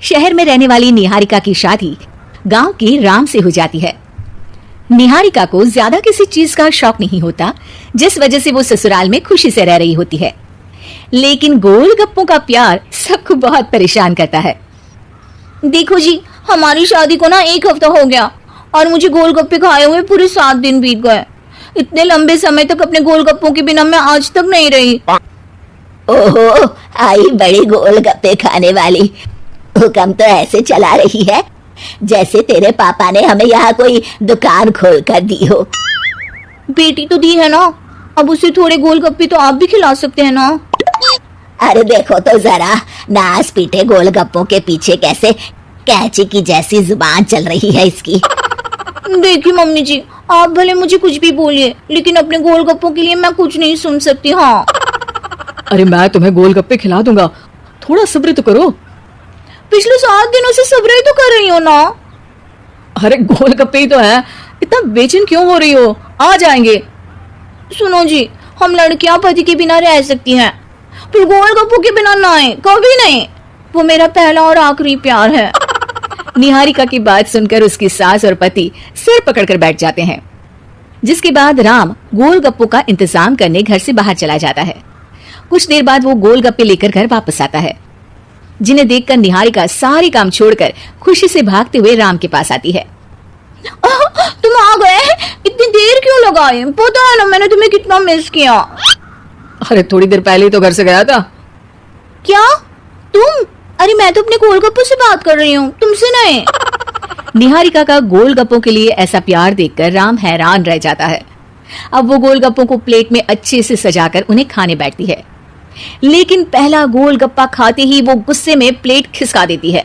शहर में रहने वाली निहारिका की शादी गांव के राम से हो जाती है। निहारिका को ज्यादा किसी चीज का शौक नहीं होता, जिस वजह से वो ससुराल में खुशी से रह रही होती है। लेकिन गोलगप्पों का प्यार सबको बहुत परेशान करता है। देखो जी, हमारी शादी को ना 1 हफ्ता हो गया और मुझे गोलगप्पे खाए हुए पूरे 7 दिन बीत गए। इतने लंबे समय तक अपने गोलगप्पों के बिना मैं आज तक नहीं रही। ओहो, आई बड़ी गोलगप्पे खाने वाली। हुक्म तो ऐसे चला रही है जैसे तेरे पापा ने हमें यहाँ कोई दुकान खोल कर दी हो। बेटी तो दी है ना, अब उसे थोड़े गोलगप्पे तो आप भी खिला सकते हैं ना। अरे देखो तो जरा, नास पीटे गोलगप्पों के पीछे कैसे कैंची की जैसी जुबान चल रही है इसकी। देखिए मम्मी जी, आप भले मुझे कुछ भी बोलिए, लेकिन अपने गोलगप्पों के लिए मैं कुछ नहीं सुन सकती। हाँ, अरे मैं तुम्हें गोलगप्पे खिला दूंगा, थोड़ा सब्र तो करो। पिछले 7 दिनों से सब्र ही तो कर रही हो ना। अरे गोलगप्पे ही तो है, इतना बेचैन क्यों हो रही हो? आ जाएंगे। सुनो जी, हम लड़कियां पति के बिना रह सकती हैं, पर गोलगप्पों के बिना नहीं, कभी नहीं। वो मेरा पहला और आखिरी प्यार है। निहारिका की बात सुनकर उसकी सास और पति सिर पकड़कर बैठ जाते हैं। जिसके बाद राम गोलगप्पों का इंतजाम करने घर से बाहर चला जाता है। कुछ देर बाद वो गोलगप्पे लेकर घर वापस आता है, जिन्हें देखकर निहारिका सारे काम छोड़कर खुशी से भागते हुए राम के पास आती है। तुम आ गए? इतनी देर क्यों लगाई? पता है ना मैंने तुम्हें कितना मिस किया। अरे थोड़ी देर पहले ही तो घर से गया था। क्या तुम? अरे मैं तो अपने गोलगप्पों से बात कर रही हूँ, तुमसे नहीं। निहारिका का गोलगप्पों के लिए ऐसा प्यार देखकर राम हैरान रह जाता है। अब वो गोलगप्पों को प्लेट में अच्छे से सजाकर उन्हें खाने बैठती है, लेकिन पहला गोलगप्पा खाते ही वो गुस्से में प्लेट खिसका देती है।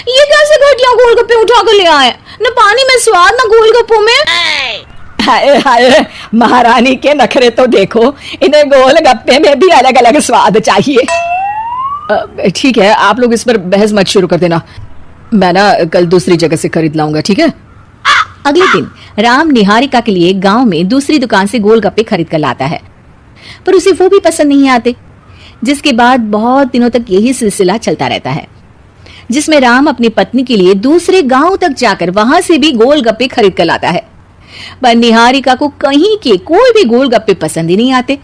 ये कैसे घटिया गोलगप्पे उठा कर ले आए? न पानी में स्वाद, न गोलगप्पों में। हाय हाय, महारानी के नखरे तो देखो, इन्हें गोलगप्पे में भी अलग अलग स्वाद चाहिए। ठीक है, आप लोग इस पर बहस मत शुरू कर देना, मैं ना कल दूसरी जगह से खरीद लाऊंगा, ठीक है? अगले दिन राम निहारिका के लिए गांव में दूसरी दुकान से गोलगप्पे खरीद कर लाता है, पर उसे वो भी पसंद नहीं आते। जिसके बाद बहुत दिनों तक यही सिलसिला चलता रहता है, जिसमें राम अपनी पत्नी के लिए दूसरे गांव तक जाकर वहां से भी गोलगप्पे खरीद कर लाता है, पर निहारिका को कहीं के कोई भी गोलगप्पे पसंद ही नहीं आते।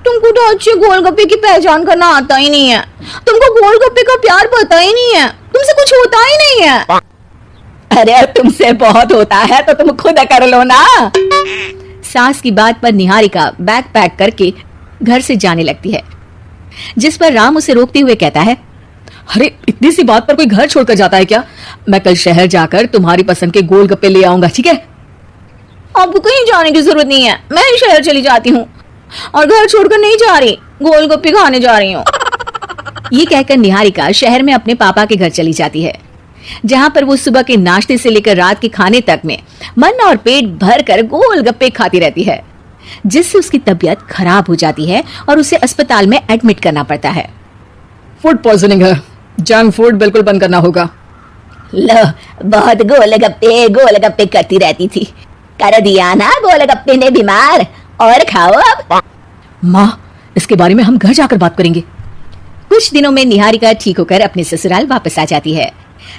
तुमको तो अच्छे गोलगप्पे की पहचान करना आता ही नहीं है, तुमको गोलगप्पे का प्यार पता ही नहीं है, तुमसे कुछ होता ही नहीं है। अरे तुमसे बहुत होता है तो तुम खुद कर लो ना। सास की बात पर निहारिका बैग पैक करके घर से जाने लगती है, जिस पर राम उसे रोकते हुए कहता है, अरे इतनी सी बात पर कोई घर छोड़कर जाता है क्या? मैं कल शहर जाकर तुम्हारी पसंद के गोलगप्पे ले आऊंगा, ठीक है? आपको कहीं जाने की जरूरत नहीं है, मैं ही शहर चली जाती हूँ और घर छोड़कर नहीं जा रही, गोलगप्पे खाने जा रही हूँ। ये कहकर निहारिका शहर में अपने पापा के घर चली जाती है, जहाँ पर वो सुबह के नाश्ते से लेकर रात के खाने तक में मन और पेट भर कर गोलगप्पे खाती रहती है, जिससे उसकी तबीयत खराब हो जाती है और उसे अस्पताल में एडमिट करना पड़ता है। फूड पॉइजनिंग है, जंक फूड बिल्कुल बंद करना होगा। लो, बहुत गोलगप्पे गोलगप्पे करती रहती थी, कर दिया ना गोलगप्पे ने बीमार। और खाओ अब। माँ, इसके बारे में हम घर जाकर बात करेंगे। कुछ दिनों में निहारिका ठीक होकर अपने ससुराल वापस आ जाती है,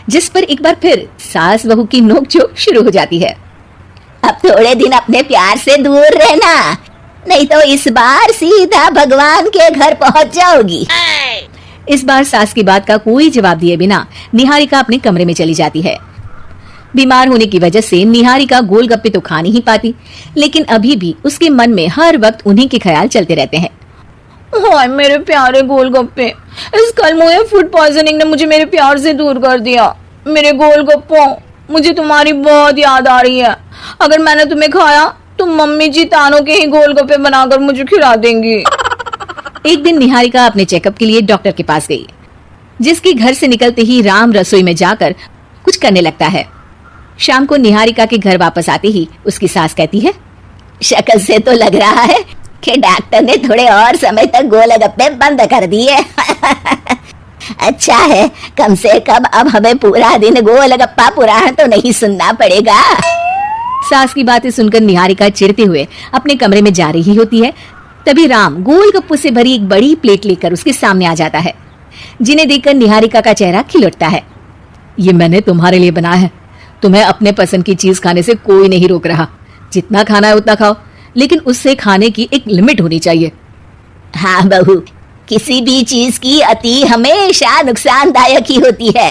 जिस पर एक बार फिर सास बहू की नोकझोंक शुरू हो जाती है। अब थोड़े दिन अपने प्यार से दूर रहना, नहीं तो इस बार सीधा भगवान के घर पहुंच जाओगी। इस बार सास की बात का कोई जवाब दिए बिना निहारिका अपने कमरे में चली जाती है। बीमार होने की वजह से निहारिका गोलगप्पे तो खा नहीं पाती, लेकिन अभी भी उसके मन में हर वक्त उन्हीं के ख्याल चलते रहते हैं। हाय मेरे प्यारे गोलगप्पे, इस कलमुए फूड पॉइजनिंग ने मुझे मेरे प्यार से दूर कर दिया। मेरे गोलगप्पों, मुझे तुम्हारी बहुत याद आ रही है। अगर मैंने तुम्हें खाया तो मम्मी जी तानों के ही गोलगप्पे बनाकर मुझे खिला देंगी। एक दिन निहारिका अपने चेकअप के लिए डॉक्टर के पास गई, जिसके घर से निकलते ही राम रसोई में जाकर कुछ करने लगता है। शाम को निहारिका के घर वापस आते ही उसकी सास कहती है, शक्ल से तो लग रहा है कि डॉक्टर ने थोड़े और समय तक गोलगप्पे बंद कर दिए। अच्छा है, कम से कम अब हमें पूरा दिन गोलगप्पा पुराण तो नहीं सुनना पड़ेगा। सास की बातें सुनकर निहारिका चिढ़ते हुए अपने कमरे में जा रही होती है। तभी राम गोलगप्पों से भरी एक बड़ी प्लेट लेकर उसके सामने आ जाता है, जिन्हें देखकर निहारिका का चेहरा खिल उठता है। ये मैंने तुम्हारे लिए बनाया है। तुम्हें अपने पसंद की चीज खाने से कोई नहीं रोक रहा। जितना खाना है उतना खाओ, लेकिन उससे खाने की एक लिमिट होनी चाहिए। हाँ बहू, किसी भी चीज की अति हमेशा नुकसानदायक ही होती है।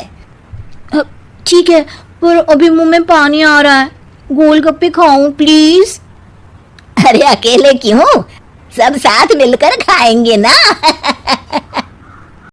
ठीक है, पर अभी मुंह में पानी आ रहा है। गोलगप्पे खाऊं प्लीज? अरे अकेले क्यों, सब साथ मिलकर खाएंगे ना।